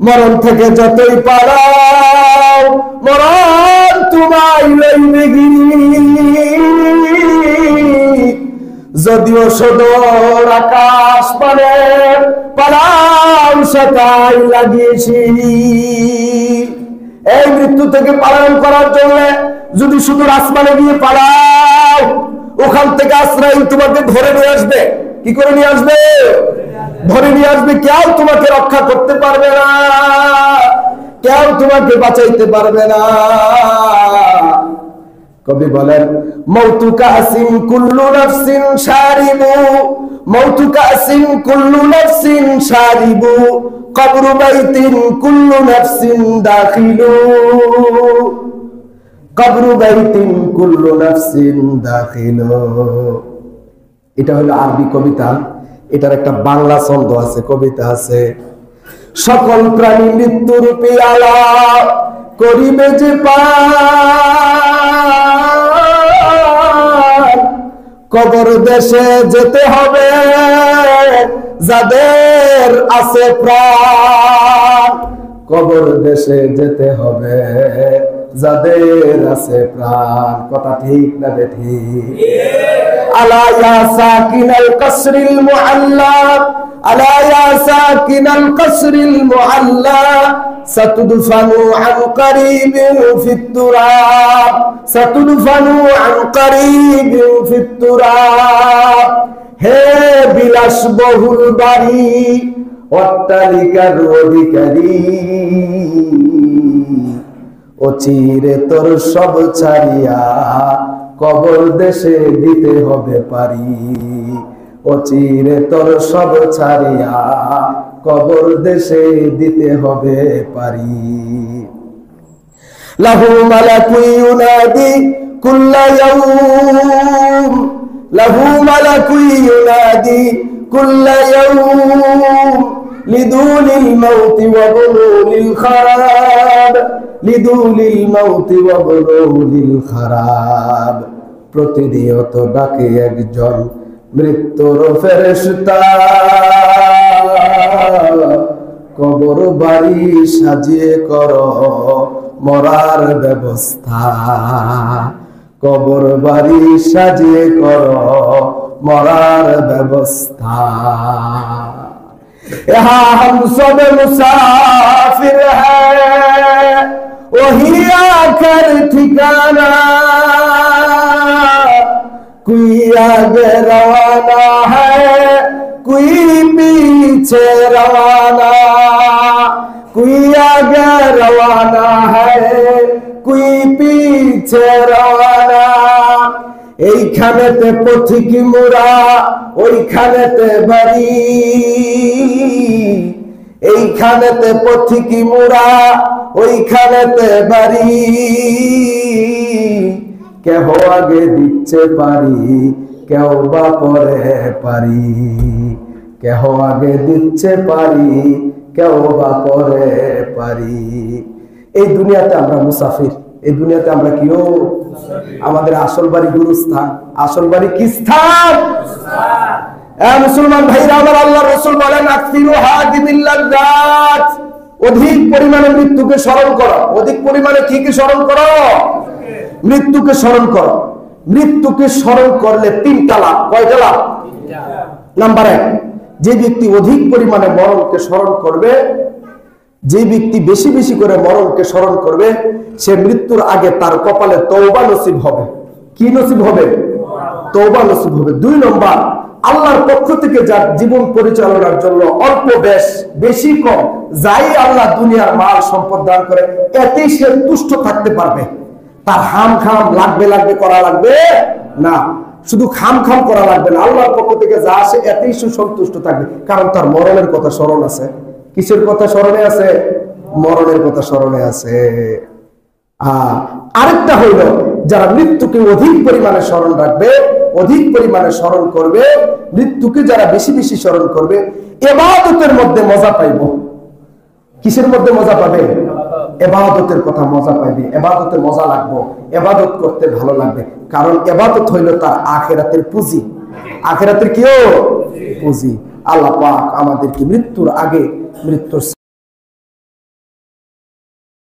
মরণ থেকে যতই পালাও মরণ তোমায় লইবে গিরি। যদিও সদর আকাশ পানে পালাও সেটাই লাগিয়েছি। এই মৃত্যু থেকে পালন করার জন্য যদি শুধু আসমানে গিয়ে পালাও, ওখান থেকে আশ্রয় তোমাকে ধরে নিয়ে আসবে। কি করে নিয়ে আসবে? ধরে নিয়ে আসবে। কেউ তোমাকে রক্ষা করতে পারবে না, কেউ তোমাকে বাঁচাইতে পারবে না। কবি বলেন মৌতু কাসিম কুল্লু নাফসিন শারিবু, মৌতু কাসিম কুল্লু নাফসিন শারিবু, কবরু বাইতিন কুল্লু নাফসিন দাখিলু, কবরু বাইতিন কুল্লু নাফসিন দাখিলু। এটা হলো আরবি কবিতা। এটার একটা বাংলা ছন্দ আছে, কবিতা আছে। সকল প্রাণী মৃত্যুর পেয়ালা করিবে যে পার, কবর দেশে যেতে হবে যাদের আছে প্রাণ, কবর দেশে যেতে হবে যাদের আছে প্রাণ। কথা ঠিক না বেঠিক? আলা ইয়া সাকিনাল কসরিল মুআল্লা, আলা ইয়া সাকিনাল কসরিল মুআল্লা, সাতুদফানু আন করিবিন ফিত তুরাব, সাতুদফানু আন করিবিন ফিত তুরাব। হে বিলাস বহুল বাড়ি অট্টালিকার অধিকারী, অচিরে তোর সব ছাড়িয়া কবর দেশে দিতে হবে পারি, অচিরে তোর সব ছাড়িয়া কবর দেশে দিতে হবে পারি। লাহু মালাকু ইউনাদি কুল্লা ইয়াউম, লাহু মালাকু ইউনাদি কুল্লা ইয়াউম, লিদুলিল মাউতি ওয়া বুলুলিল খারাব, লিদুলিল মাউতি ওয়া বুলুলিল খারাব। প্রতিনিয়ত ডাকে একজন মৃত্যুর ফেরেশতা, কবর বাড়ি সাজিয়ে করো মরার ব্যবস্থা, কবর বাড়ি সাজিয়ে করো মরার ব্যবস্থা। यहाँ हम सब मुसाफिर हैं, वही आखिर ठिकाना, कोई आगे रवाना है कोई पीछे रवाना, कोई आगे रवाना है कोई पीछे रवाना। এইখানেতে পথিকি মোরা ওইখানেতে বাড়ি, এইখানেতে পথিকি মোরা ওইখানেতে বাড়ি। কেহ আগে দিচ্ছে পারি কেউ বা পরে পারি, কেহ আগে দিচ্ছে পারি কেউ বা পরে পারি। এই দুনিয়াতে আমরা মুসাফির, এই দুনিয়াতে আমরা কিও আমাদের আসল বাড়ি গুরুস্থান। আসল বাড়ি কি স্থান? মুসলমান ভাইরা আমার, আল্লাহ রাসূল বলেন আকসিরু হাদিমিল লাযাত, অধিক পরিমাণে মৃত্যুকে স্মরণ করো। অধিক পরিমাণে কি কি স্মরণ করো? মৃত্যুকে স্মরণ করো। মৃত্যুকে স্মরণ করলে তিনটা লাভ। কয়টা লাভ? নাম্বার 1, যে ব্যক্তি অধিক পরিমাণে মরণকে স্মরণ করবে, যে ব্যক্তি বেশি বেশি করে মরণকে স্মরণ করবে, সে মৃত্যুর আগে তার কপালে তওবা নসিব হবে। কি নসিব হবে? তওবা নসিব হবে। 2 নম্বর, আল্লাহর পক্ষ থেকে যার জীবন পরিচালনার জন্য অল্প বেশি কম যাই আল্লাহ দুনিয়ার মাল সম্পদ দান করে, এতেই সে তুষ্ট থাকতে পারবে। তার হাম খাম লাগবে লাগবে করা লাগবে না, শুধু খাম খাম করা লাগবে না। আল্লাহর পক্ষ থেকে যা আসে এতেই সে সন্তুষ্ট থাকবে, কারণ তার মরণের কথা স্মরণ আছে। কিসের কথা স্মরণে আছে? মরণের কথা স্মরণে আছে। আরেকটা হইল, যারা মৃত্যুকে অধিক পরিমাণে স্মরণ রাখবে, অধিক পরিমাণে স্মরণ করবে, মৃত্যুকে যারা বেশি বেশি স্মরণ করবে, ইবাদতের মধ্যে মজা পাইব। কিসের মধ্যে মজা পাবে? ইবাদতের কথা মজা পাইবে, ইবাদতে মজা লাগবে, ইবাদত করতে ভালো লাগবে। কারণ ইবাদত হইল তার আখিরাতের পুঁজি। আখিরাতের কিও পুঁজি। আল্লাহ পাক আমাদেরকে মৃত্যুর আগে, মৃত্যুর